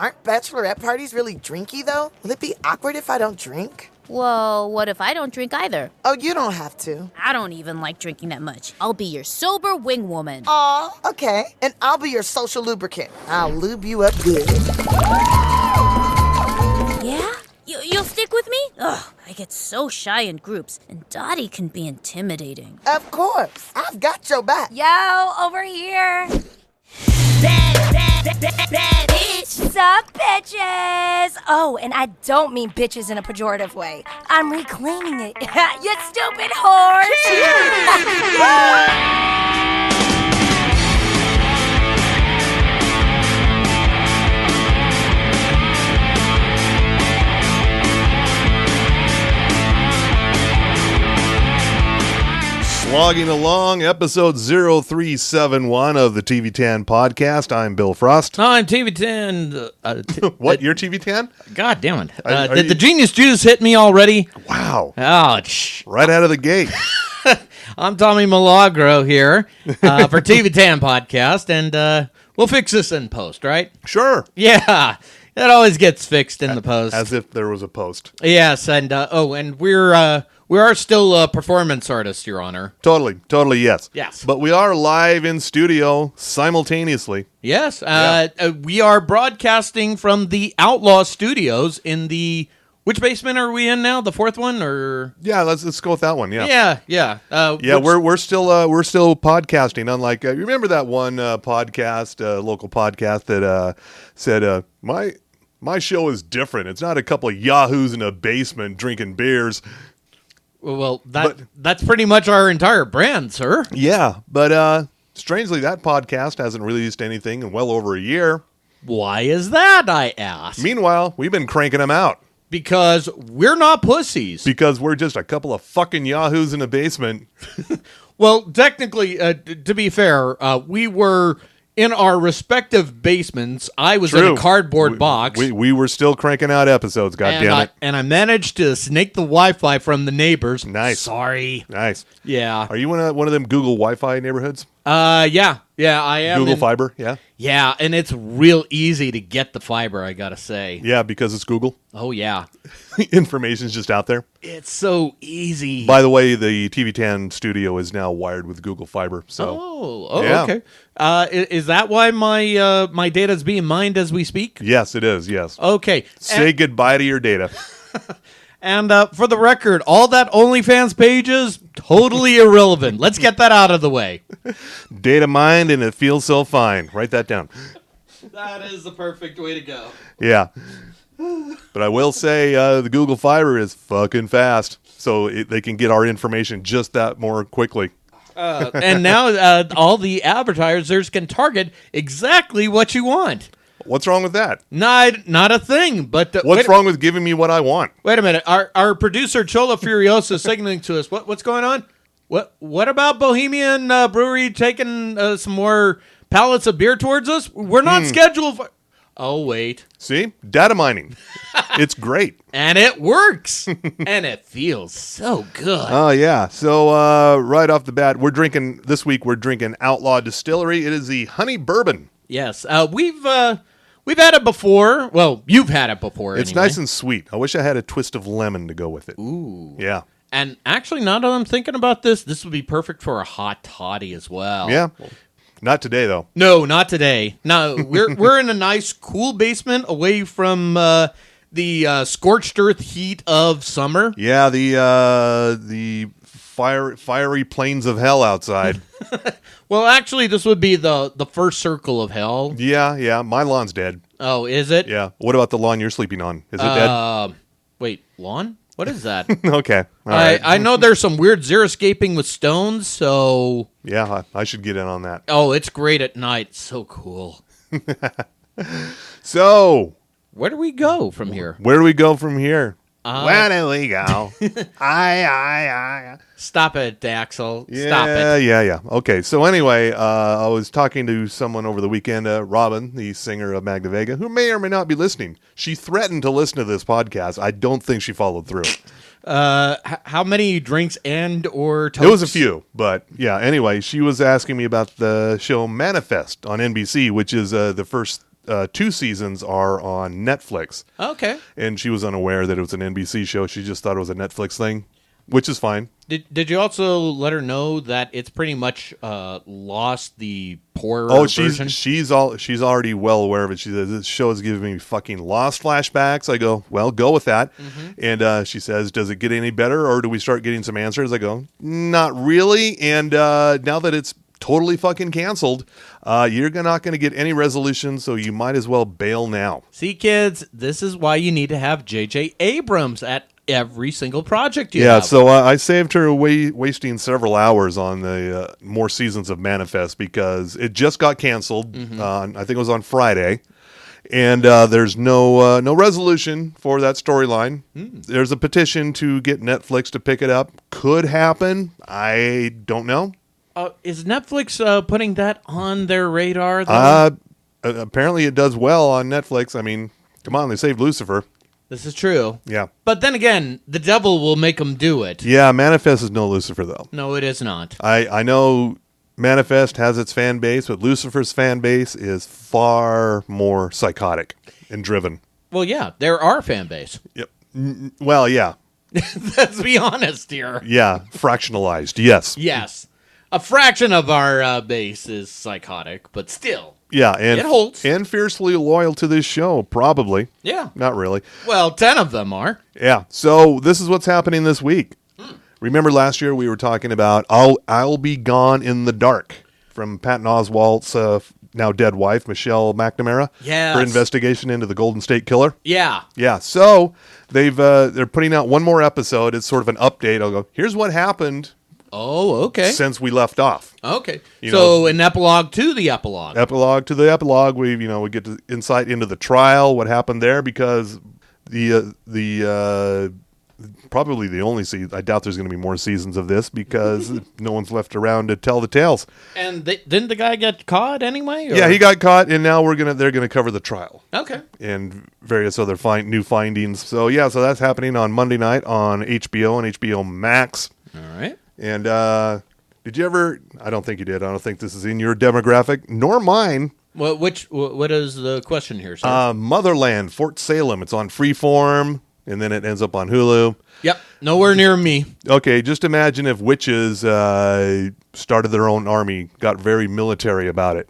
Aren't bachelorette parties really drinky, though? Will it be awkward if I don't drink? Well, what if I don't drink either? Oh, you don't have to. I don't even like drinking that much. I'll be your sober wing woman. Aw, okay. And I'll be your social lubricant. I'll lube you up good. Yeah? You'll stick with me? Ugh, I get so shy in groups, and Dottie can be intimidating. Of course. I've got your back. Yo, over here. Bad bitch. Sup, bitches? Oh, and I don't mean bitches in a pejorative way. I'm reclaiming it. You stupid whore. Slogging along, episode 0371 of the TV10 podcast. I'm Bill Frost. I'm TV10. What, you're TV10? God damn it. Are Did you- the Genius Juice hit me already? Wow. Oh, Right out of the gate. I'm Tommy Milagro here for TV10 podcast, and we'll fix this in post, right? Sure. Yeah, it always gets fixed in the post. As if there was a post. Yes, and and we are still performance artists, Your Honor. Totally, yes. Yes. But we are live in studio simultaneously. Yes, we are broadcasting from the Outlaw Studios in the... Which basement are we in now? The fourth one, or Yeah, let's go with that one. Yeah. yeah. We're still podcasting. Unlike you remember that one podcast, local podcast that said my show is different. It's not a couple of yahoos in a basement drinking beers. Well, that's pretty much our entire brand, sir. Yeah, but strangely, that podcast hasn't released anything in well over a year. Why is that, I ask? Meanwhile, we've been cranking them out Because we're not pussies. because we're just a couple of fucking yahoos in a basement. Well, technically, to be fair, we were in our respective basements. I was in a cardboard box. We were still cranking out episodes, goddammit. And I managed to snake the Wi-Fi from the neighbors. Nice. Sorry. Nice. Yeah. Are you in one of them Google Wi-Fi neighborhoods? Yeah, I am. Google Fiber, yeah? Yeah, and it's real easy to get the fiber, I gotta say. Yeah, because it's Google. Oh, yeah. Information's just out there. It's so easy. By the way, the TV10 studio is now wired with Google Fiber. So Oh, Yeah. okay. Is that why my data is being mined as we speak? yes, it is. Yes. Okay. Say goodbye to your data. And for the record, all that OnlyFans page is totally irrelevant. Let's get that out of the way. Data mined, and it feels so fine. Write that down. That is the perfect way to go. Yeah. But I will say the Google Fiber is fucking fast, so they can get our information just that more quickly. And now all the advertisers can target exactly what you want. What's wrong with that? Not a thing. But What's wrong with giving me what I want? Wait a minute. Our producer Chola Furiosa is signaling to us. What's going on? What about Bohemian Brewery taking some more pallets of beer towards us? We're not scheduled for... Oh, wait. See? Data mining. It's great. And it works. And it feels so good. Oh, yeah. So right off the bat, this week we're drinking Outlaw Distillery. It is the honey bourbon. Yes. We've had it before. Well, you've had it before. It's anyway. nice and sweet. I wish I had a twist of lemon to go with it. Ooh. Yeah. And actually, now that I'm thinking about this would be perfect for a hot toddy as well. Yeah. Not today, though. No, not today. No, we're in a nice, cool basement away from the scorched earth heat of summer. Yeah, the fiery plains of hell outside. Well, actually, this would be the first circle of hell. Yeah. My lawn's dead. Oh, is it? Yeah. What about the lawn you're sleeping on? Is it dead? Wait, lawn? What is that? Okay. All right. I know there's some weird xeriscaping with stones, so... Yeah, I should get in on that. Oh, it's great at night. It's so cool. So, Where do we go from here? where do we go from here? Where do we go? I. Stop it, Daxel. Stop it. Yeah. Okay, so anyway, I was talking to someone over the weekend, Robin, the singer of Magna Vega, who may or may not be listening. She threatened to listen to this podcast. I don't think she followed through. How many drinks and or tokes? It was a few, but yeah. Anyway, she was asking me about the show Manifest on NBC, which is the first 2 seasons are on Netflix. Okay. And she was unaware that it was an NBC show. She just thought it was a Netflix thing, which is fine. Did you also let her know that it's pretty much lost the poorer Oh, version? she's already well aware of it. She says, this show is giving me fucking Lost flashbacks. I go, well, go with that. And she says, does it get any better, or do we start getting some answers? I go, not really. And now that it's totally fucking canceled, you're not going to get any resolution, so you might as well bail now. See, kids, this is why you need to have J.J. Abrams at every single project you Yeah, have. so I saved her wasting several hours on the more seasons of Manifest because it just got canceled. I think it was on Friday, and there's no resolution for that storyline. There's a petition to get Netflix to pick it up. Could happen. I don't know. Is Netflix putting that on their radar, though? Apparently, it does well on Netflix. I mean, come on, they saved Lucifer. This is true. Yeah. But then again, the devil will make them do it. Yeah, Manifest is no Lucifer, though. No, it is not. I know Manifest has its fan base, but Lucifer's fan base is far more psychotic and driven. Well, yeah, they're our fan base. Yep. Well, yeah. Let's be honest here. Yeah, fractionalized, yes. Yes. A fraction of our base is psychotic, but still. Yeah, and It holds. And fiercely loyal to this show, probably. Yeah. Not really. Well, 10 of them are. Yeah, so this is what's happening this week. Remember last year we were talking about I'll Be Gone in the Dark from Patton Oswalt's now dead wife, Michelle McNamara. Yes. Her investigation into the Golden State Killer. Yeah. Yeah, so they're putting out one more episode. It's sort of an update. I'll go, here's what happened Oh, okay. since we left off. Okay. You So an epilogue to the epilogue. Epilogue to the epilogue. We get the insight into the trial, what happened there, because the probably the only season. I doubt there's going to be more seasons of this because no one's left around to tell the tales. And didn't the guy get caught anyway? Or? Yeah, he got caught, and now they're gonna cover the trial Okay. and various other new findings. So yeah, so that's happening on Monday night on HBO and HBO Max. All right. And did you ever? I don't think you did. I don't think this is in your demographic, nor mine. Well, what is the question here, sir? Motherland, Fort Salem. It's on Freeform, and then it ends up on Hulu. Yep. Nowhere near me. Okay, just imagine if witches started their own army, got very military about it.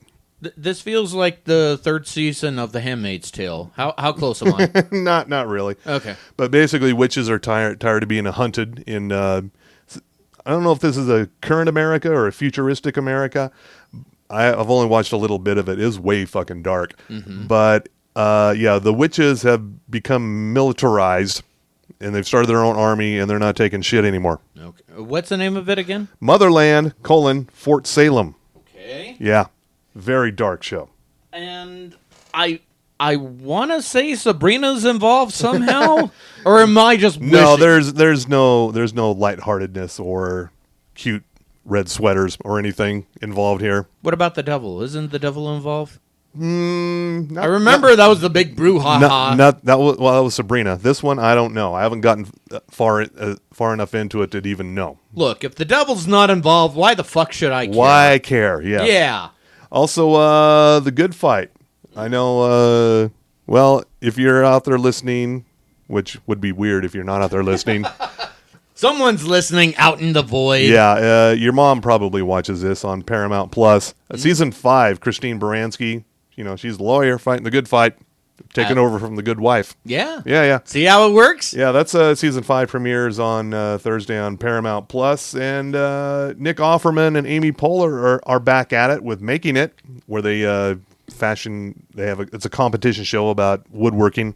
This feels like the third season of The Handmaid's Tale. How close am I? Not really. Okay. But basically, witches are tired of being hunted in. I don't know if this is a current America or a futuristic America. I've only watched a little bit of it. It is way fucking dark. But yeah, the witches have become militarized, and they've started their own army, and they're not taking shit anymore. Okay. What's the name of it again? Motherland, Fort Salem. Okay. Yeah, very dark show. And I want to say Sabrina's involved somehow, or am I just wishing? No, there's no lightheartedness or cute red sweaters or anything involved here. What about the devil? Isn't the devil involved? Not, I remember that was the big brouhaha. that was Sabrina. This one I don't know. I haven't gotten far enough into it to even know. Look, if the devil's not involved, why the fuck should I care? Why care? Yeah. Yeah. Also, The Good Fight. I know. Well, if you're out there listening, which would be weird if you're not out there listening. Someone's listening out in the void. Yeah, your mom probably watches this on Paramount Plus. Season 5, Christine Baranski. You know, she's the lawyer fighting the good fight, taking over from the good wife. Yeah. Yeah. See how it works? Yeah, that's season 5 premieres on Thursday on Paramount Plus, and Nick Offerman and Amy Poehler are back at it with Making It, where they it's a competition show about woodworking.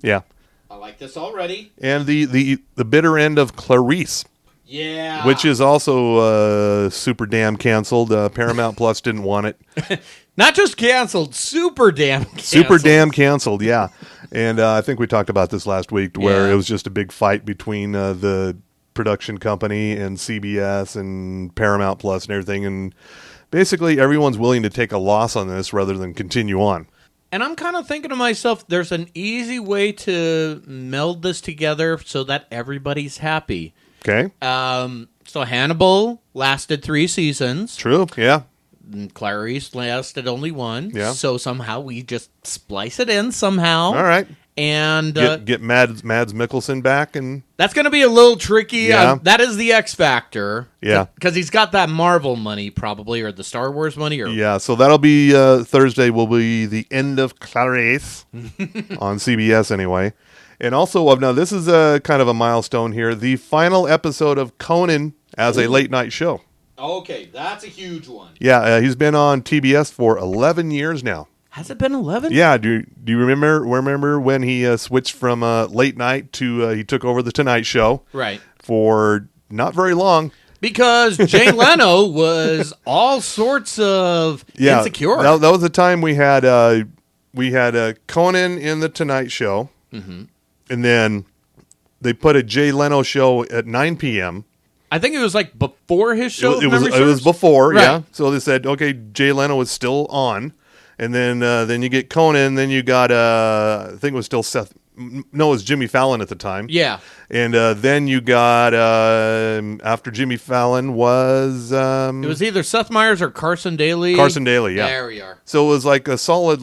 Yeah, I like this already. and the bitter end of Clarice, Yeah. which is also super damn canceled. Paramount Plus didn't want it. not just canceled, super damn canceled. Super damn canceled, yeah. And I think we talked about this last week, where Yeah. it was just a big fight between the production company and CBS and Paramount Plus and everything. And basically, everyone's willing to take a loss on this rather than continue on. And I'm kind of thinking to myself, there's an easy way to meld this together so that everybody's happy. Okay? So Hannibal lasted 3 seasons. True, yeah. Clarice lasted only one. Yeah. So somehow we just splice it in somehow. All right. And Get Mads Mikkelsen back, and that's going to be a little tricky. Yeah. That is the X factor. Yeah. Because he's got that Marvel money probably, or the Star Wars money. Or yeah. So that'll be Thursday. Will be the end of Clarice on CBS anyway. And also, now this is a kind of a milestone here. The final episode of Conan as a late night show. Okay, that's a huge one. Yeah, he's been on TBS for 11 years now. Has it been 11? Yeah, do you remember when he switched from late night to he took over the Tonight Show? Right. For not very long. Because Jay Leno was all sorts of insecure. That was the time we had Conan in the Tonight Show, and then they put a Jay Leno show at 9 p.m. I think it was like before his show. It was before, Right. yeah. So they said, okay, Jay Leno is still on, and then you get Conan, then you got I think it was still Seth. No, it was Jimmy Fallon at the time. Yeah. And then you got after Jimmy Fallon was It was either Seth Meyers or Carson Daly. Carson Daly, yeah. There we are. So it was like a solid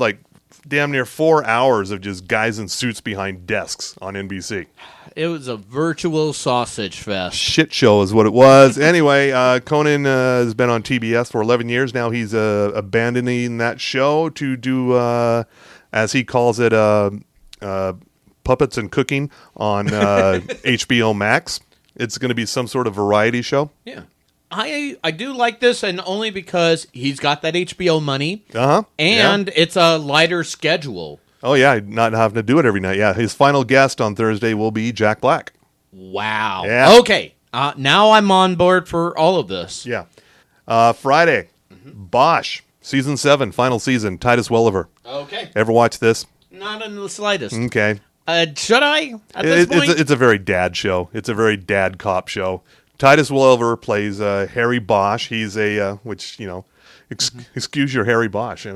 damn near 4 hours of just guys in suits behind desks on NBC. It was a virtual sausage fest. Shit show is what it was. Anyway, Conan has been on TBS for 11 years now. He's abandoning that show to do, as he calls it, puppets and cooking on HBO Max. It's going to be some sort of variety show. Yeah. I do like this, and only because he's got that HBO money, and it's a lighter schedule. Oh, yeah, not having to do it every night. Yeah, his final guest on Thursday will be Jack Black. Wow. Yeah. Okay. Now I'm on board for all of this. Yeah. Friday, Bosch, Season 7, final season, Titus Welliver. Okay. Ever watch this? Not in the slightest. Okay. Should I? At this point? It's a very dad show. It's a very dad cop show. Titus Welliver plays Harry Bosch. He's which, excuse your Harry Bosch.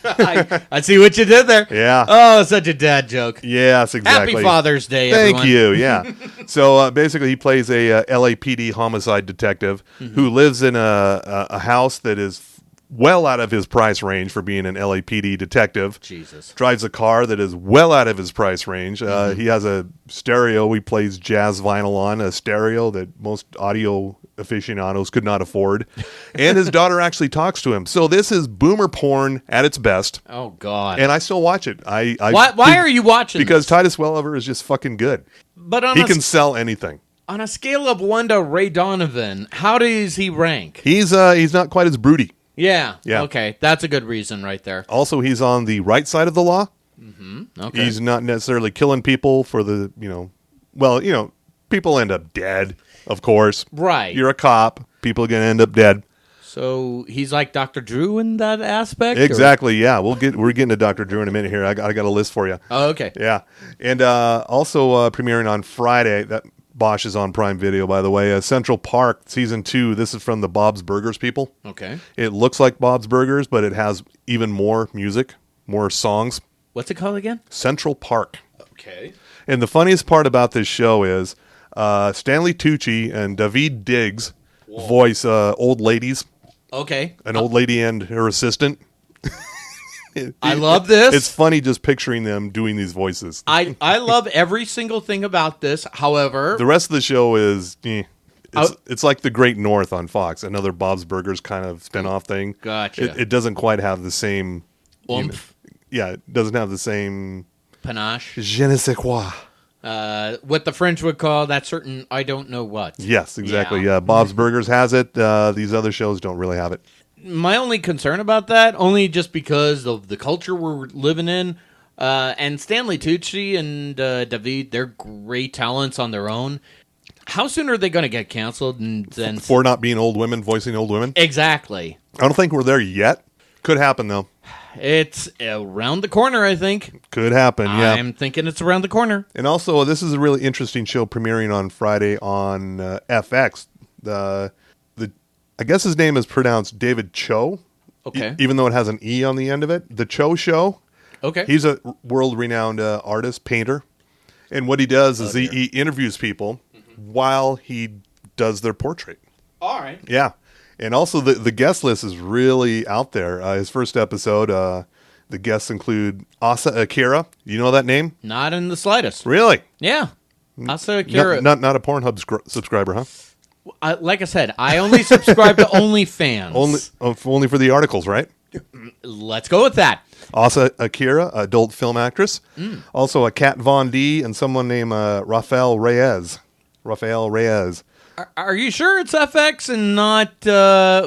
I see what you did there. Yeah. Oh, such a dad joke. Yes, exactly. Happy Father's Day, Thank everyone. you, yeah. So basically he plays a LAPD homicide detective who lives in a house that is well out of his price range for being an LAPD detective. Jesus. Drives a car that is well out of his price range. He has a stereo he plays jazz vinyl on, a stereo that most audio aficionados could not afford. And his daughter actually talks to him. So this is boomer porn at its best. Oh, God. And I still watch it. Why are you watching Because this? Titus Welliver is just fucking good. But He can sell anything. on a scale of 1 to Ray Donovan, how does he rank? He's not quite as broody. Yeah. Yeah. Okay. That's a good reason right there. Also, he's on the right side of the law. Okay. He's not necessarily killing people for the, people end up dead, of course. Right. You're a cop. People are going to end up dead. So he's like Dr. Drew in that aspect? or- Exactly, yeah. We're getting to Dr. Drew in a minute here. I got a list for you. Oh, okay. Yeah. And also premiering on Friday, that Bosch is on Prime Video, by the way, Central Park, Season 2. This is from the Bob's Burgers people. Okay. It looks like Bob's Burgers, but it has even more music, more songs. What's it called again? Central Park. Okay. And the funniest part about this show is Stanley Tucci and David Diggs voice old ladies, Okay. an old lady and her assistant. I love this. It's funny just picturing them doing these voices. I love every single thing about this. However, The rest of the show is, it's like The Great North on Fox, another Bob's Burgers kind of spinoff thing. Gotcha. It doesn't quite have the same oomph, it doesn't have the same panache, je ne sais quoi. what the French would call that certain I don't know what. Yes, exactly. Yeah. Yeah, Bob's Burgers has it. These other shows don't really have it. My only concern about that, only just because of the culture we're living in, and Stanley Tucci and David, they're great talents on their own. How soon are they going to get canceled? And For not being old women, voicing old women. exactly. I don't think we're there yet. Could happen, though. It's around the corner, I think. Could happen, yeah. I'm thinking it's around the corner. And also, this is a really interesting show premiering on Friday on FX. I guess his name is pronounced David Cho. Okay. Even though it has an E on the end of it. The Cho Show. Okay. He's a world-renowned artist, painter. And what he does is he interviews people while he does their portrait. All right. Yeah. And also the guest list is really out there. His first episode, the guests include Asa Akira. You know that name? Not in the slightest. Really? Yeah. Asa Akira. Not a Pornhub subscriber, huh? Like I said, I only subscribe to OnlyFans. Only for the articles, right? Let's go with that. Asa Akira, adult film actress. Also a Kat Von D and someone named Rafael Reyes. Are you sure it's FX and not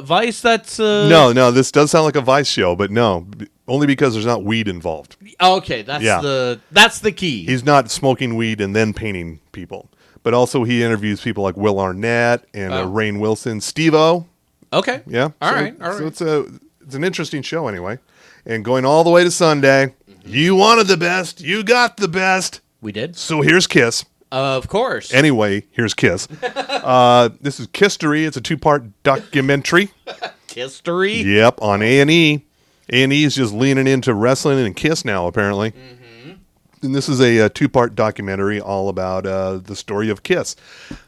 Vice? That's No, this does sound like a Vice show, but no, only because there's not weed involved. Okay, that's the key. He's not smoking weed and then painting people. But also he interviews people like Will Arnett and Rainn Wilson, Steve-O. Okay. Yeah. All right. So it's an interesting show anyway. And going all the way to Sunday, you wanted the best, you got the best. We did. So here's Kiss. Of course. Anyway, here's Kiss. This is Kisstory. It's a 2-part documentary. History. Yep, on A&E. A&E is just leaning into wrestling and Kiss now, apparently. And this is a 2-part documentary all about the story of Kiss.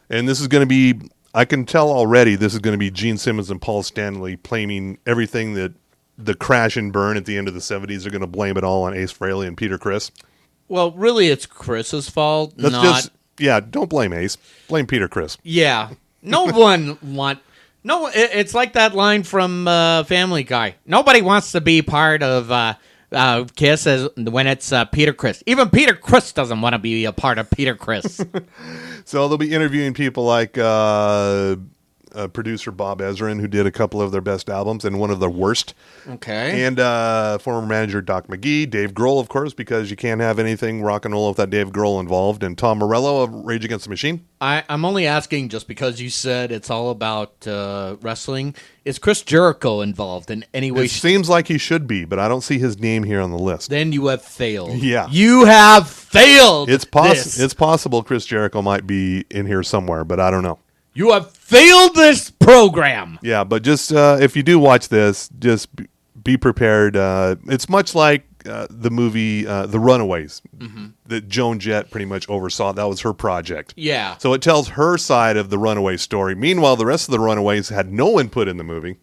And this is going to be, I can tell already, this is going to be Gene Simmons and Paul Stanley blaming everything that the crash and burn at the end of the 70s. They're going to blame it all on Ace Frehley and Peter Criss. Well, really, it's Chris's fault. Don't blame Ace. Blame Peter Criss. Yeah. No one it's like that line from Family Guy. Nobody wants to be part of Kiss when it's Peter Criss. Even Peter Criss doesn't want to be a part of Peter Criss. So they'll be interviewing people like producer Bob Ezrin, who did a couple of their best albums and one of their worst. Okay. And former manager Doc McGee, Dave Grohl, of course, because you can't have anything rock and roll without Dave Grohl involved, and Tom Morello of Rage Against the Machine. I'm only asking just because you said it's all about wrestling. Is Chris Jericho involved in any way? It seems like he should be, but I don't see his name here on the list. Then you have failed. Yeah. You have failed. It's possible Chris Jericho might be in here somewhere, but I don't know. You have failed this program. Yeah, but just if you do watch this, just be prepared. It's much like the movie The Runaways that Joan Jett pretty much oversaw. That was her project. Yeah. So it tells her side of the Runaway story. Meanwhile, the rest of the Runaways had no input in the movie.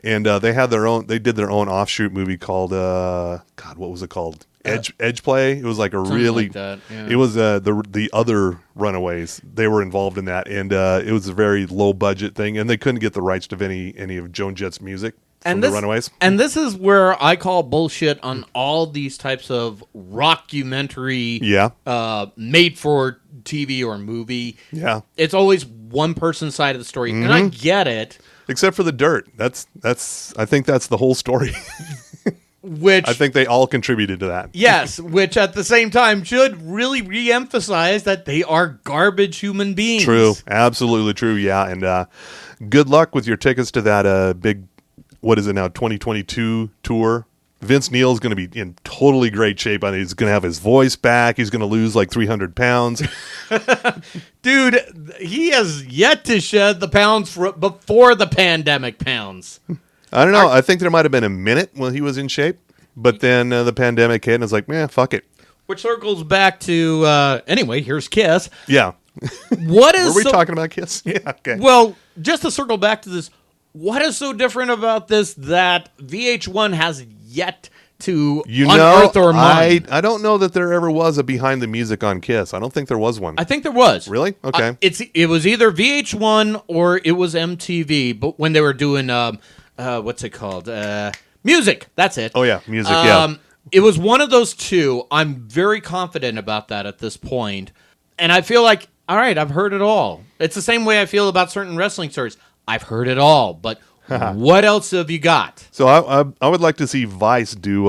And they had their own. They did their own offshoot movie called what was it called? Edge Play. It was like a really. Like that, yeah. It was the other Runaways. They were involved in that, and it was a very low budget thing, and they couldn't get the rights to any of Joan Jett's music from the Runaways. And this is where I call bullshit on all these types of rockumentary, made for TV or movie. Yeah, it's always one person's side of the story, and I get it. Except for the dirt. That's. I think that's the whole story. Which I think they all contributed to that. Yes, which at the same time should really re-emphasize that they are garbage human beings. True, absolutely true. Yeah, and good luck with your tickets to that big, what is it now, 2022 tour. Vince Neil's going to be in totally great shape. I mean, he's going to have his voice back. He's going to lose like 300 pounds. Dude, he has yet to shed the pounds before the pandemic pounds. I don't know. I think there might have been a minute when he was in shape, but then the pandemic hit and it's like, man, fuck it. Which circles back to, anyway, here's Kiss. Yeah. What is Were we talking about Kiss? Yeah, okay. Well, just to circle back to this, what is so different about this that VH1 has yet to unearth or mine? I don't know that there ever was a behind the music on Kiss. I don't think there was one. I think there was. Really? Okay. It was either VH1 or it was MTV, but when they were doing... what's it called? Music. That's it. Oh, yeah. Music, yeah. It was one of those two. I'm very confident about that at this point. And I feel like, all right, I've heard it all. It's the same way I feel about certain wrestling stories. I've heard it all, but what else have you got? So I would like to see Vice do,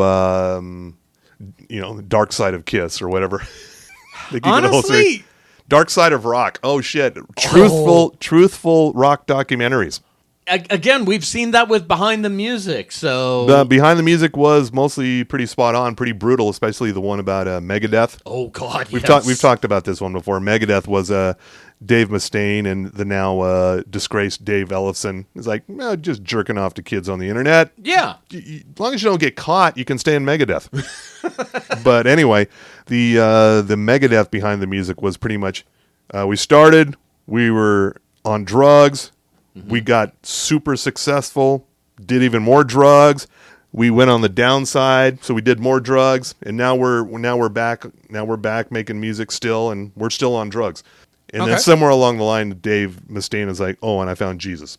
Dark Side of Kiss or whatever. Honestly... Dark Side of Rock. Oh, shit. Truthful rock documentaries. Again, we've seen that with Behind the Music, so... Behind the Music was mostly pretty spot on, pretty brutal, especially the one about Megadeth. Oh, God, We've talked about this one before. Megadeth was Dave Mustaine and the now disgraced Dave Ellefson. It's like, just jerking off to kids on the internet. Yeah. As long as you don't get caught, you can stay in Megadeth. But anyway, the Megadeth Behind the Music was pretty much, we started, we were on drugs, We got super successful, did even more drugs. We went on the downside, so we did more drugs, and now we're back. Now we're back making music still, and we're still on drugs. And then somewhere along the line, Dave Mustaine is like, "Oh, and I found Jesus."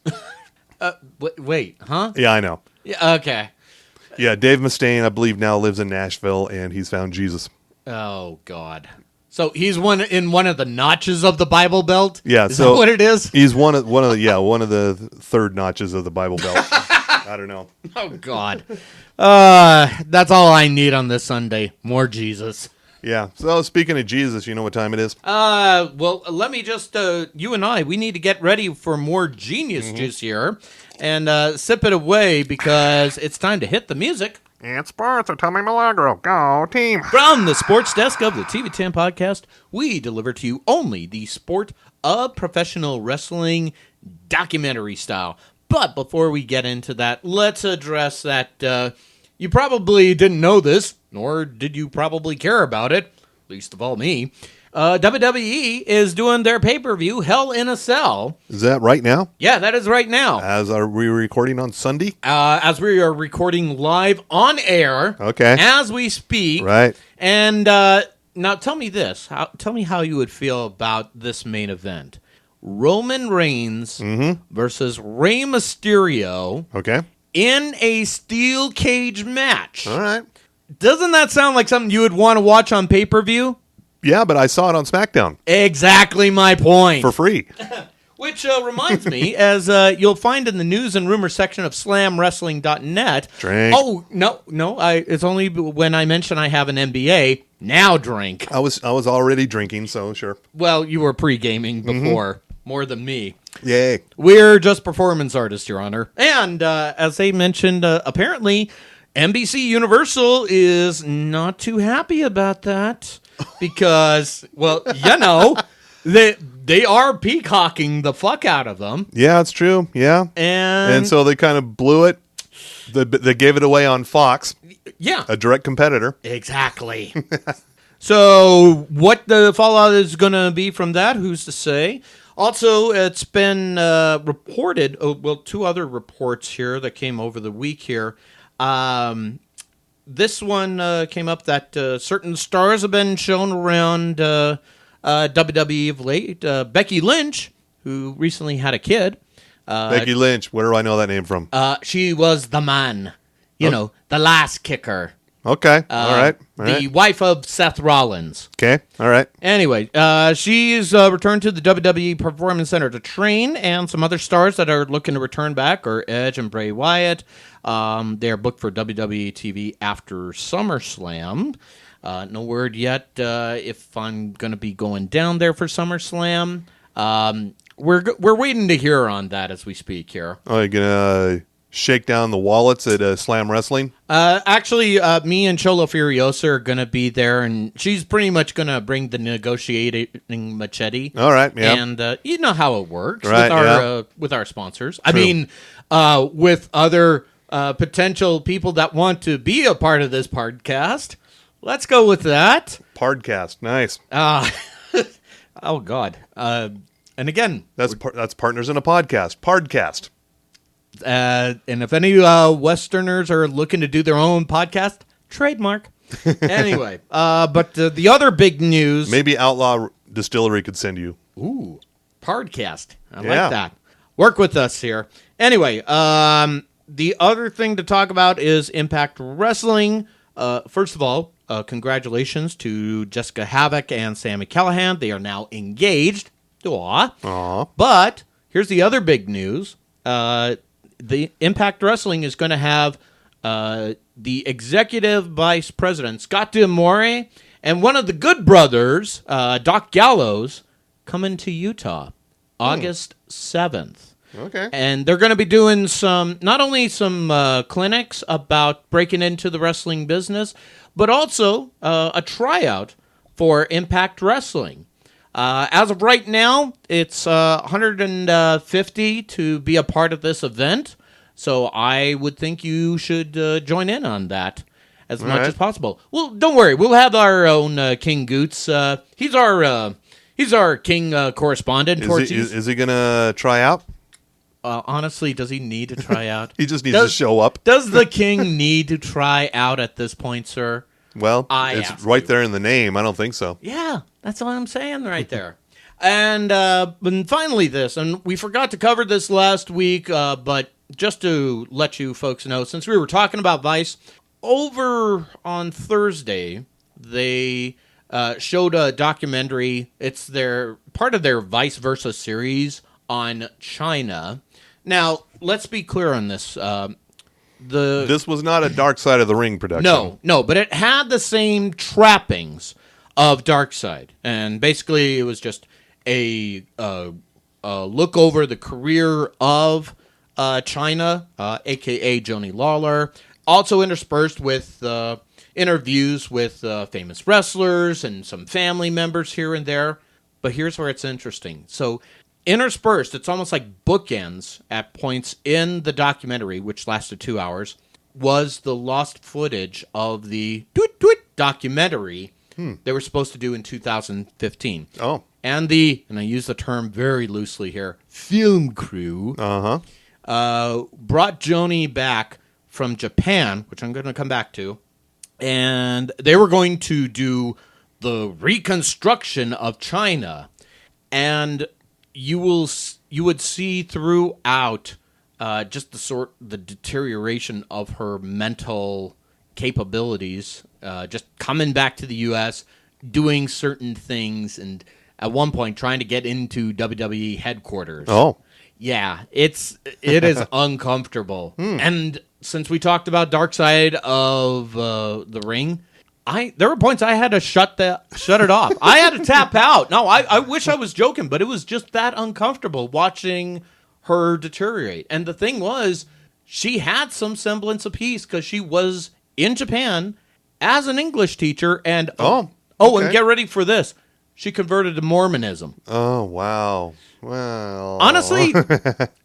Wait, huh? Yeah, I know. Yeah, okay. Yeah, Dave Mustaine, I believe, now lives in Nashville, and he's found Jesus. Oh God. So he's in one of the notches of the Bible Belt. Yeah, is that what it is? He's one of the third notches of the Bible Belt. I don't know. Oh God. That's all I need on this Sunday. More Jesus. Yeah. So speaking of Jesus, you know what time it is? Well, let me just you and we need to get ready for more genius juice here, and sip it away because it's time to hit the music. It's sports with Tommy Milagro. Go team! From the sports desk of the TV10 podcast, we deliver to you only the sport of professional wrestling documentary style. But before we get into that, let's address that you probably didn't know this, nor did you probably care about it, least of all me. WWE is doing their pay-per-view, Hell in a Cell. Is that right now? Yeah, that is right now. As are we recording on Sunday? As we are recording live on air. Okay. As we speak. Right. And now tell me this. Tell me how you would feel about this main event. Roman Reigns versus Rey Mysterio Okay. in a steel cage match. All right. Doesn't that sound like something you would want to watch on pay-per-view? Yeah, but I saw it on SmackDown Exactly my point. for free. Which reminds me, as you'll find in the news and rumors section of slamwrestling.net. Drink. Oh, no, it's only when I mention I have an MBA. Now drink. I was already drinking, so sure. Well, you were pre-gaming before, more than me. Yay. We're just performance artists, Your Honor. And as they mentioned, apparently NBC Universal is not too happy about that because, well, you know, they are peacocking the fuck out of them. Yeah, it's true. Yeah. And so they kind of blew it. They gave it away on Fox, yeah, a direct competitor. exactly. So what the fallout is going to be from that, who's to say? Also, it's been reported, two other reports here that came over the week here. This one came up that certain stars have been shown around WWE of late. Becky Lynch, who recently had a kid. Becky Lynch. Where do I know that name from? She was the man, you know, the last kicker. Okay. All right. The wife of Seth Rollins. Okay. All right. Anyway, she's returned to the WWE Performance Center to train, and some other stars that are looking to return back are Edge and Bray Wyatt. They are booked for WWE TV after SummerSlam. No word yet if I'm going to be going down there for SummerSlam. We're waiting to hear on that as we speak here. Oh, you're gonna shake down the wallets at Slam Wrestling? Actually, me and Cholo Furiosa are going to be there, and she's pretty much going to bring the negotiating machete. All right, yeah. And you know how it works Right, with our sponsors. I mean, with other potential people that want to be a part of this podcast. Let's go with that. Podcast, nice. Oh, God. And again, That's partners in a podcast. Podcast. and if any Westerners are looking to do their own podcast, trademark. Anyway, but the other big news. Maybe Outlaw Distillery could send you. Ooh, podcast. I Yeah. like that. Work with us here. Anyway, the other thing to talk about is Impact Wrestling. First of all, congratulations to Jessica Havoc and Sami Callihan. They are now engaged. Aw. But here's the other big news. The Impact Wrestling is going to have the executive vice president, Scott D'Amore, and one of the Good Brothers, Doc Gallows, coming to Utah August 7th. Okay. And they're going to be doing not only some clinics about breaking into the wrestling business, but also a tryout for Impact Wrestling. As of right now, it's $150 to be a part of this event. So I would think you should join in on that as much as possible. Well, don't worry. We'll have our own King Goots. He's our King correspondent. Is he going to try out? honestly, does he need to try out? He just needs to show up. Does the king need to try out at this point, sir? Well, I it's ask right you. there in the name. I don't think so. Yeah, that's all I'm saying right there. And finally this, and we forgot to cover this last week, but just to let you folks know, since we were talking about Vice, over on Thursday, they showed a documentary. It's part of their Vice Versa series on China. Now, let's be clear on this. This was not a Dark Side of the Ring production. No, but it had the same trappings of Dark Side, and basically it was just a look over the career of China, aka Johnny Lawler, also interspersed with interviews with famous wrestlers and some family members here and there. But here's where it's interesting. So interspersed, it's almost like bookends at points in the documentary, which lasted 2 hours, was the lost footage of the documentary they were supposed to do in 2015. Oh. And I use the term very loosely here, film crew brought Joni back from Japan, which I'm going to come back to, and they were going to do the reconstruction of China, and you would see throughout just the deterioration of her mental capabilities, just coming back to the U.S., doing certain things, and at one point trying to get into WWE headquarters. Oh. Yeah, it is uncomfortable. And since we talked about Dark Side of the Ring, there were points I had to shut it off. I had to tap out. No, I wish I was joking, but it was just that uncomfortable watching her deteriorate. And the thing was, she had some semblance of peace because she was in Japan as an English teacher, and okay. And get ready for this. She converted to Mormonism. Oh, wow. Well. Honestly,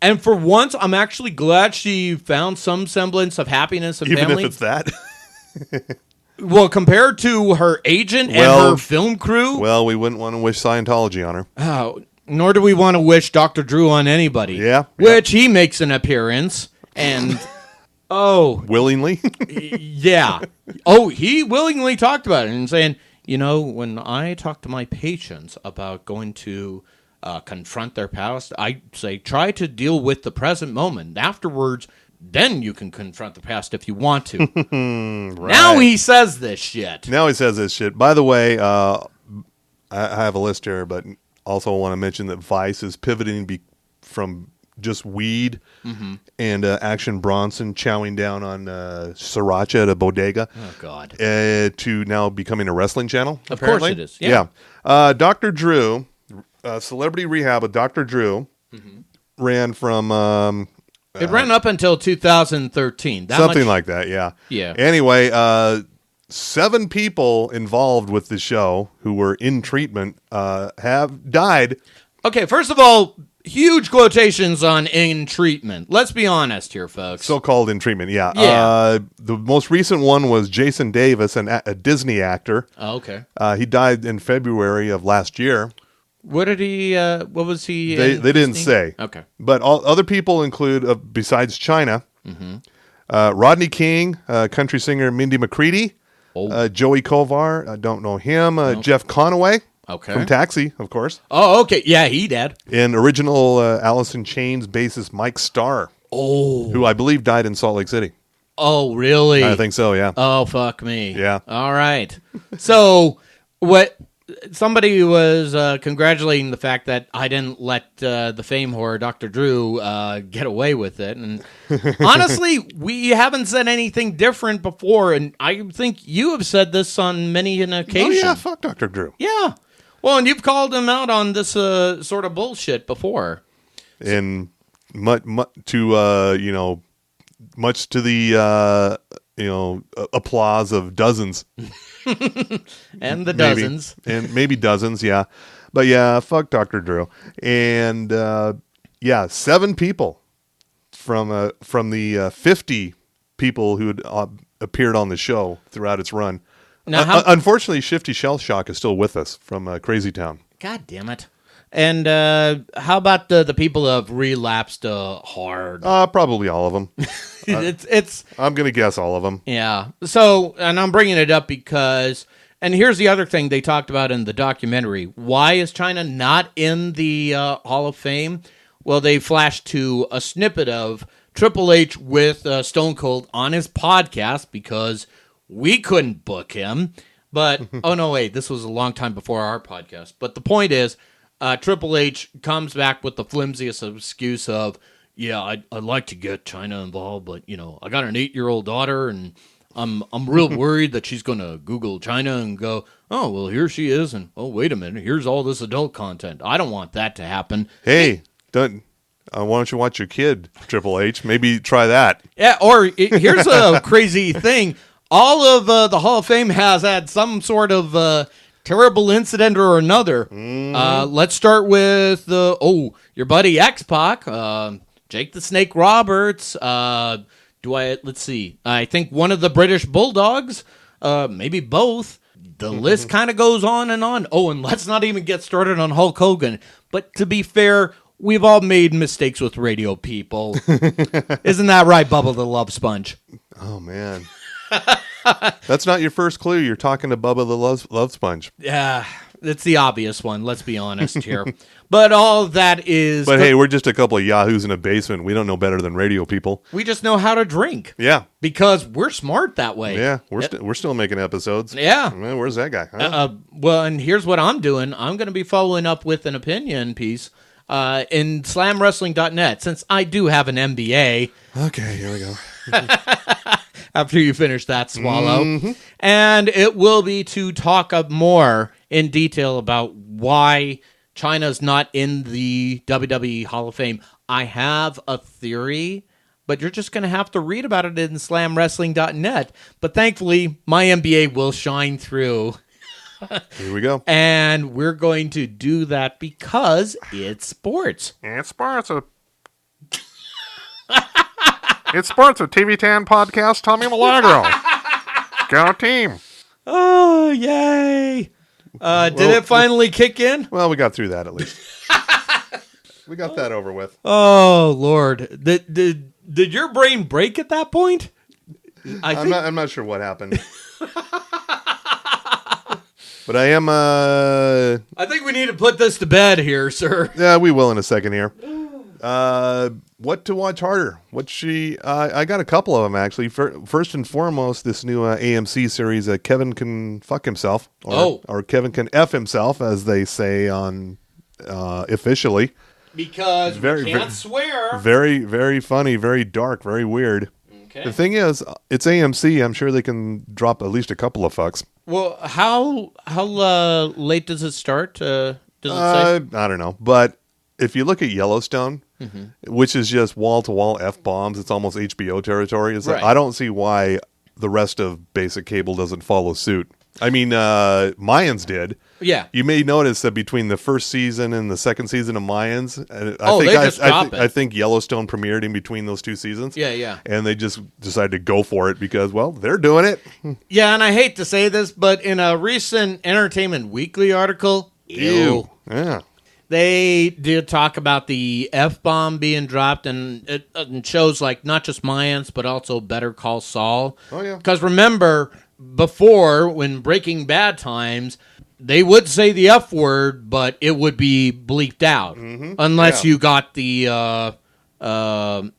and for once, I'm actually glad she found some semblance of happiness and Even family. if it's that? Well, compared to her agent and her film crew, Well, we wouldn't want to wish Scientology on her. nor do we want to wish Dr. Drew on anybody. Yeah. Which he makes an appearance, and Willingly? yeah. He willingly talked about it and saying, when I talk to my patients about going to confront their past, I say, try to deal with the present moment. Afterwards, then you can confront the past if you want to. Right. Now he says this shit. Now he says this shit. By the way, I have a list here, but also want to mention that Vice is pivoting from just weed and Action Bronson chowing down on sriracha at a bodega. Oh, God. To now becoming a wrestling channel. Of apparently. course it is. Yeah. Dr. Drew, Celebrity Rehab with Dr. Drew ran from... it ran up until 2013. Something like that, yeah. Yeah. Anyway, 7 people involved with the show who were in treatment have died. Okay, first of all, huge quotations on in treatment. Let's be honest here, folks. So-called in treatment, yeah. Yeah. The most recent one was Jason Davis, a Disney actor. Oh, okay. He died in February of last year. What did he, what was he? They in didn't Disney? say. Okay. But other people include, besides China, Rodney King, country singer Mindy McCready, Joey Kovar, I don't know him, Jeff Conaway. Okay. From Taxi, of course. Oh, okay. Yeah, he did. And original Alice in Chains bassist Mike Starr. Oh. Who I believe died in Salt Lake City. Oh, really? I think so, yeah. Oh, fuck me. Yeah. All right. So, somebody was congratulating the fact that I didn't let the fame whore, Dr. Drew, get away with it. And honestly, we haven't said anything different before. And I think you have said this on many an occasion. Oh, yeah, fuck Dr. Drew. Yeah. Well, and you've called him out on this sort of bullshit before. And much to the applause of dozens. And the dozens. And maybe dozens, yeah. But yeah, fuck Dr. Drew. And 7 people from the 50 people who had appeared on the show throughout its run. Now, Unfortunately, Shifty Shell Shock is still with us from Crazy Town. God damn it. And how about the people who have relapsed hard? Probably all of them. It's I'm gonna guess all of them. yeah. So, and I'm bringing it up because, and here's the other thing they talked about in the documentary. Why is China not in the Hall of Fame? Well, they flashed to a snippet of Triple H with Stone Cold on his podcast because we couldn't book him. But, oh no, wait, this was a long time before our podcast. But the point is, Triple H comes back with the flimsiest excuse of, yeah, I'd like to get China involved, but, I got an 8-year-old daughter, and I'm real worried that she's going to Google China and go, oh, well, here she is, and, oh, wait a minute, here's all this adult content. I don't want that to happen. Hey, why don't you watch your kid, Triple H? Maybe try that. Yeah, or here's a crazy thing. All of the Hall of Fame has had some sort of terrible incident or another. Let's start with your buddy X-Pac, Jake the Snake Roberts. Let's see. I think one of the British Bulldogs, maybe both. The list kind of goes on and on. Oh, and let's not even get started on Hulk Hogan. But to be fair, we've all made mistakes with radio people. Isn't that right, Bubba the Love Sponge? Oh, man. That's not your first clue. You're talking to Bubba the Love Sponge. Yeah, it's the obvious one. Let's be honest here. But all that is... But hey, we're just a couple of yahoos in a basement. We don't know better than radio people. We just know how to drink. Yeah. Because we're smart that way. Yeah, we're still making episodes. Yeah. Man, where's that guy? Huh? Well, and here's what I'm doing. I'm going to be following up with an opinion piece in slamwrestling.net, since I do have an MBA. Okay, here we go. After you finish that swallow. And it will be to talk up more in detail about why China's not in the WWE Hall of Fame. I have a theory, but you're just going to have to read about it in slamwrestling.net. But thankfully, my MBA will shine through. Here we go. And we're going to do that because it's sports. It's sports. It's sports with TV10 podcast, Tommy Milagro. Go team. Oh, yay. Did it finally kick in? Well, we got through that at least. We got that over with. Oh, Lord. Did your brain break at that point? I'm not sure what happened. But I am... I think we need to put this to bed here, sir. Yeah, we will in a second here. What to watch harder? I got a couple of them, actually. First and foremost, this new AMC series, Kevin Can Fuck Himself. Or Kevin Can F Himself, as they say on officially. Because we can't swear. Very, very funny, very dark, very weird. Okay. The thing is, it's AMC. I'm sure they can drop at least a couple of fucks. Well, how late does it start? Does it say? I don't know. But if you look at Yellowstone, which is just wall-to-wall F-bombs, it's almost HBO territory. It's like, I don't see why the rest of basic cable doesn't follow suit. I mean, Mayans did. Yeah. You may notice that between the first season and the second season of Mayans, I think Yellowstone premiered in between those two seasons. Yeah, yeah. And they just decided to go for it because, well, they're doing it. Yeah, and I hate to say this, but in a recent Entertainment Weekly article, ew. Yeah. They did talk about the F-bomb being dropped, and it shows like not just Mayans, but also Better Call Saul. Oh, yeah. Because remember, before, when Breaking Bad times, they would say the F word, but it would be bleeped out. Unless you got the,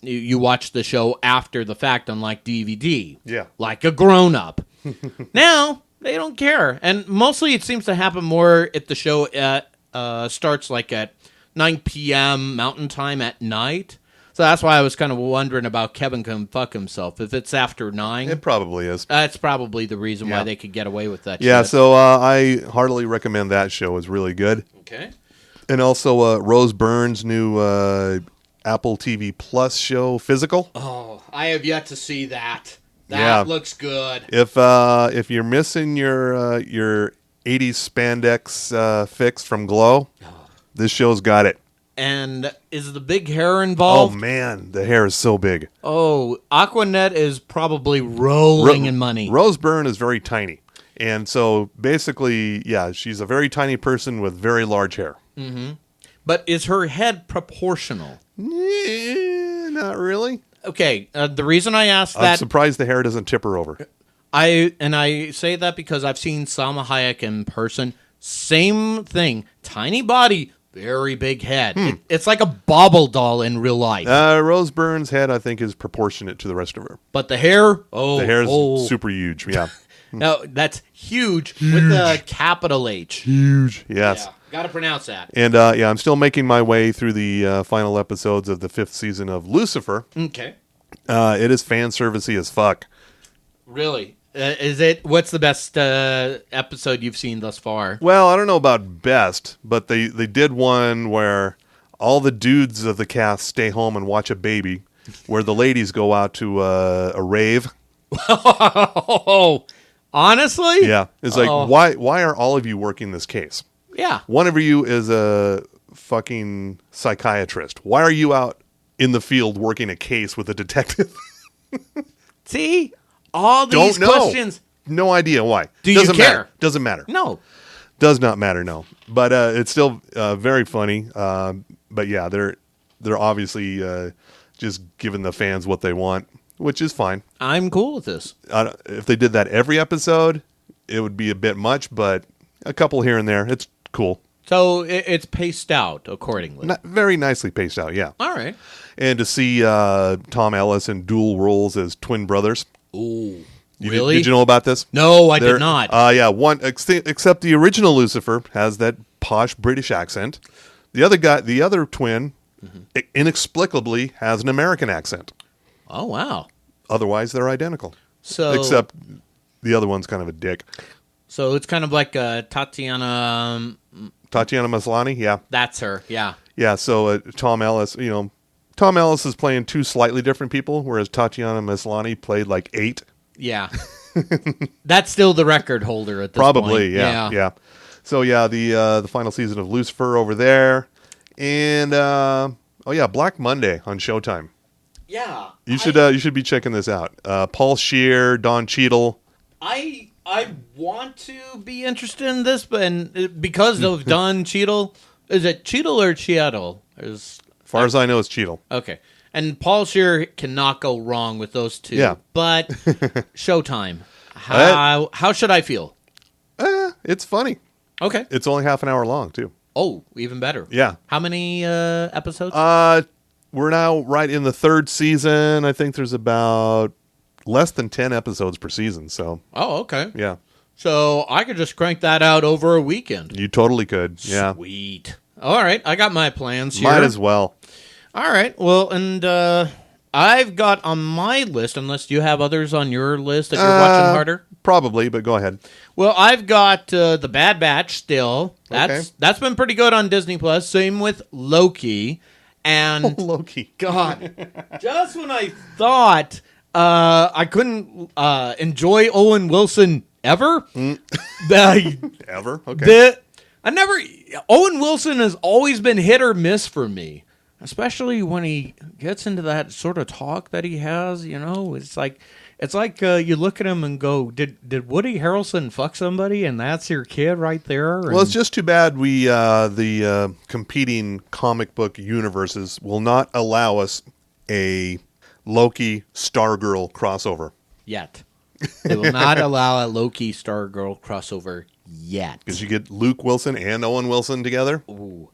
you watched the show after the fact, unlike DVD. Yeah. Like a grown-up. Now, they don't care. And mostly it seems to happen more if the show starts like at 9 p.m. Mountain Time at night. So that's why I was kind of wondering about Kevin Can Fuck Himself. If it's after 9. It probably is. That's probably the reason why they could get away with that Yeah, shit. so I heartily recommend that show. It's really good. Okay. And also Rose Byrne's new Apple TV Plus show, Physical. Oh, I have yet to see that. That looks good. If you're missing your 80s spandex fix from Glow, this show's got it. And is the big hair involved? Oh, man, the hair is so big. Oh, Aquanet is probably rolling in money. Rose Byrne is very tiny. And so basically, yeah, she's a very tiny person with very large hair. But is her head proportional? Not really. Okay, the reason I asked I'm that, surprised the hair doesn't tip her over. I say that because I've seen Salma Hayek in person. Same thing, tiny body, very big head. It's like a bobble doll in real life. Rose Byrne's head, I think, is proportionate to the rest of her. But the hair, The hair's super huge. Yeah. No, that's huge with a capital H. Huge. Yes. Yeah, gotta pronounce that. And I'm still making my way through the final episodes of the 5th season of Lucifer. Okay. It is fan servicey as fuck. Really? Is it? What's the best episode you've seen thus far? Well, I don't know about best, but they did one where all the dudes of the cast stay home and watch a baby, where the ladies go out to a rave. Oh, honestly? Yeah, it's like why are all of you working this case? Yeah. One of you is a fucking psychiatrist. Why are you out in the field working a case with a detective? See? All these Don't know. questions. No idea why. Do Doesn't you care? Matter. Doesn't matter. No. Does not matter. No. But it's still very funny. But yeah, they're obviously just giving the fans what they want, which is fine. I'm cool with this. If they did that every episode, it would be a bit much, but a couple here and there, it's cool. So it's paced out accordingly. Very nicely paced out, yeah. All right. And to see Tom Ellis in dual roles as twin brothers. Ooh. Did Really? you know about this? No, I did not. Yeah, one except the original Lucifer has that posh British accent. The other twin, inexplicably has an American accent. Oh, wow. Otherwise, they're identical. So Except the other one's kind of a dick. So it's kind of like Tatiana. Tatiana Maslany, yeah. That's her. Yeah. Yeah, so Tom Ellis, Tom Ellis is playing two slightly different people, whereas Tatiana Maslany played like 8. Yeah. That's still the record holder at this Probably, point. yeah. So yeah, the final season of Lucifer over there, and Black Monday on Showtime. Yeah. You should be checking this out. Paul Scheer, Don Cheadle. I want to be interested in this, but because of Don Cheadle, is it Cheadle or Cheadle? As far as I know, it's Cheadle. Okay. And Paul Scheer cannot go wrong with those two. Yeah. But Showtime. How should I feel? It's funny. Okay. It's only half an hour long, too. Oh, even better. Yeah. How many episodes? We're now right in the 3rd season. I think there's about less than 10 episodes per season. So, okay. yeah. So I could just crank that out over a weekend. You totally could. Yeah. Sweet. All right. I got my plans here. Might as well. All right. Well, and I've got on my list, unless you have others on your list that you're watching harder. Probably, but go ahead. Well, I've got The Bad Batch still. That's been pretty good on Disney Plus. Same with Loki. And Loki. God, just when I thought I couldn't enjoy Owen Wilson ever, Ever? Okay. Owen Wilson has always been hit or miss for me, especially when he gets into that sort of talk that he has. It's like you look at him and go, "Did Woody Harrelson fuck somebody?" And that's your kid right there. Well, it's just too bad we the competing comic book universes will not allow us a Loki Stargirl crossover. Yet. They will not allow a Loki Stargirl crossover yet. Because you get Luke Wilson and Owen Wilson together. Ooh.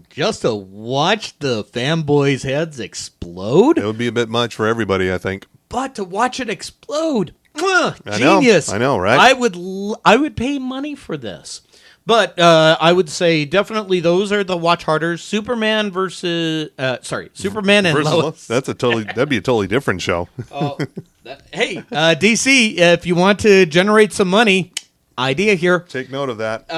Just to watch the fanboys' heads explode? It would be a bit much for everybody, I think. But to watch it explode, I genius! know, right? I would pay money for this. But I would say definitely those are the watch harders. Superman Superman and Lois. That'd be a totally different show. Hey, DC, if you want to generate some money, idea here. Take note of that.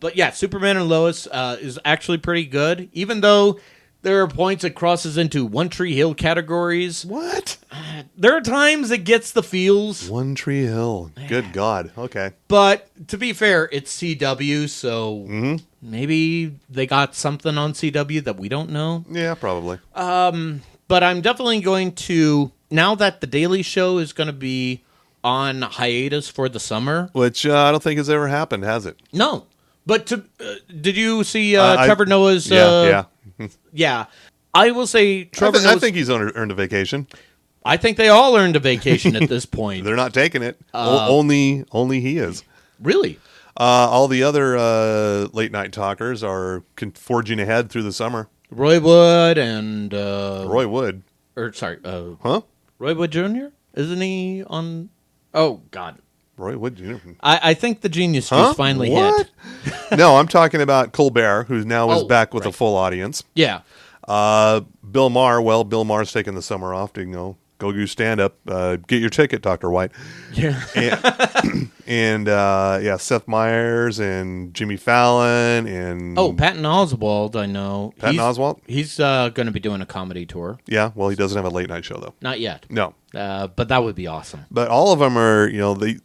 But yeah, Superman and Lois is actually pretty good, even though there are points it crosses into One Tree Hill categories. What? There are times it gets the feels. One Tree Hill. Good God. Okay. But to be fair, it's CW, so maybe they got something on CW that we don't know. Yeah, probably. But I'm definitely going to, now that The Daily Show is going to be on hiatus for the summer. Which I don't think has ever happened, has it? No. But did you see I- Trevor Noah's? Yeah. Yeah. I will say Trevor I Noah's. think he's earned a vacation. I think they all earned a vacation at this point. They're not taking it. Only he is. Really? All the other late night talkers are forging ahead through the summer. Roy Wood and Roy Wood, Roy Wood Jr. Isn't he on? Oh God. Roy Wood Jr. I think the genius juice finally What? hit. No, I'm talking about Colbert, who now is Oh, back with a right. full audience. Yeah. Bill Maher, well, Bill Maher's taking the summer off to go do stand up. Get your ticket, Dr. White. Yeah. And Seth Meyers and Jimmy Fallon and Oh, Patton Oswalt, I know. Patton Oswalt? He's going to be doing a comedy tour. yeah. Well, he doesn't have a late night show though. Not yet. No, But that would be awesome. but all of them are they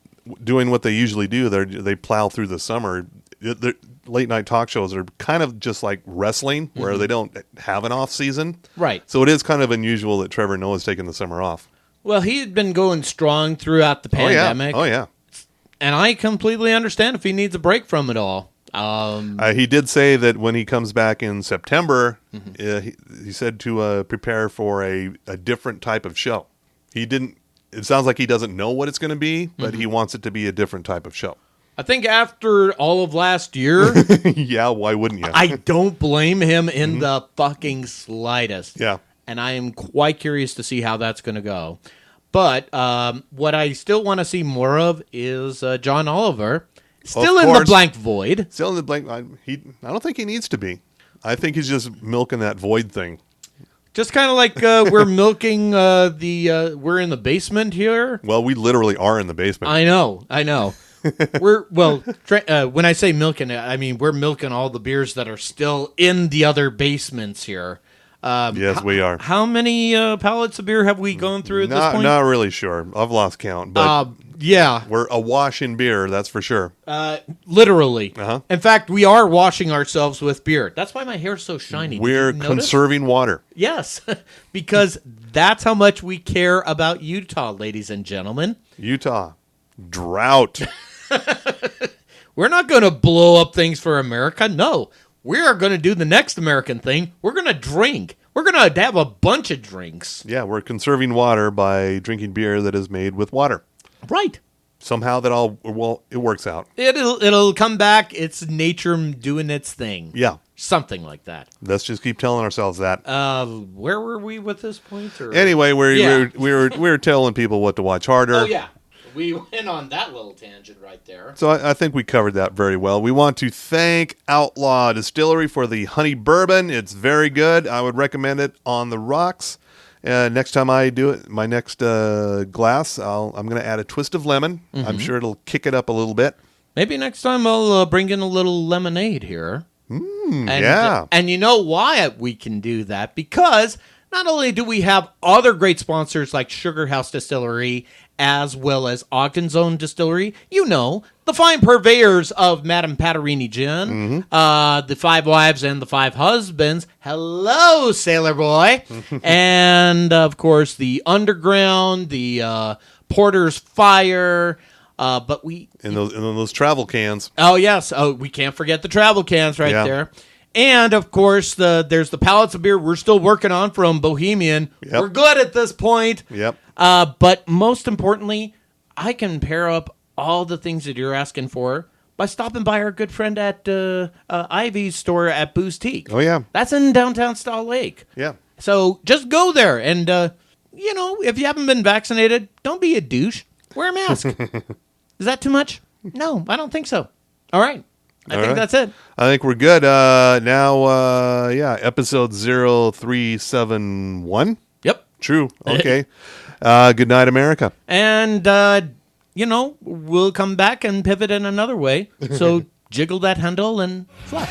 doing what they usually do. They plow through the summer. The late night talk shows are kind of just like wrestling, where they don't have an off season. Right. So it is kind of unusual that Trevor Noah's taking the summer off. Well, he had been going strong throughout the pandemic. Oh yeah. And I completely understand if he needs a break from it all. He did say that when he comes back in September, he said to prepare for a different type of show. He didn't. It sounds like he doesn't know what it's going to be, but he wants it to be a different type of show. I think after all of last year, Yeah, why wouldn't you? I don't blame him in the fucking slightest. Yeah. And I am quite curious to see how that's going to go. But what I still want to see more of is John Oliver. Still Of in the course. blank void. Still in the blank. I don't think he needs to be. I think he's just milking that void thing. Just kind of like we're milking we're in the basement here. Well, we literally are in the basement. I know. When I say milking, I mean we're milking all the beers that are still in the other basements here. Yes, we are. How many pallets of beer have we gone through at this point? Not really sure. I've lost count, but Yeah, we're awash in beer. That's for sure. literally. Uh-huh. In fact, we are washing ourselves with beer. That's why my hair's so shiny. Did We're you notice? conserving water. Yes, because that's how much we care about Utah, ladies and gentlemen. Utah drought. We're not going to blow up things for America. No, we are going to do the next American thing. We're going to drink. We're going to have a bunch of drinks. Yeah, we're conserving water by drinking beer that is made with water. Right. Somehow it works out. It'll come back. It's nature doing its thing. Yeah. Something like that. Let's just keep telling ourselves that. Where were we with this point? Or? Anyway, Yeah. we were telling people what to watch harder. Oh, yeah. We went on that little tangent right there. So I think we covered that very well. We want to thank Outlaw Distillery for the honey bourbon. It's very good. I would recommend it on the rocks. Next time I do it, my next glass, I'm going to add a twist of lemon. I'm sure it'll kick it up a little bit. Maybe next time I'll bring in a little lemonade here. Yeah. And you know why we can do that? Because not only do we have other great sponsors like Sugar House Distillery, as well as Ogden's Own Distillery, the fine purveyors of Madame Patarini Gin, the Five Wives and the Five Husbands. Hello, Sailor Boy. And, of course, the Underground, the Porter's Fire. But we... And those travel cans. Oh, yes. Oh, we can't forget the travel cans right Yeah. there. And, of course, there's the pallets of beer we're still working on from Bohemian. Yep. We're good at this point. Yep. But most importantly, I can pair up all the things that you're asking for by stopping by our good friend at Ivy's store at Booze Teak. Oh, yeah. That's in downtown Stall Lake. Yeah. So just go there. And, if you haven't been vaccinated, don't be a douche. Wear a mask. Is that too much? No, I don't think so. All right. I think right. that's it. I think we're good. Now, episode 0371. Yep. True. Okay. Good night, America. And, we'll come back and pivot in another way. So jiggle that handle and fly.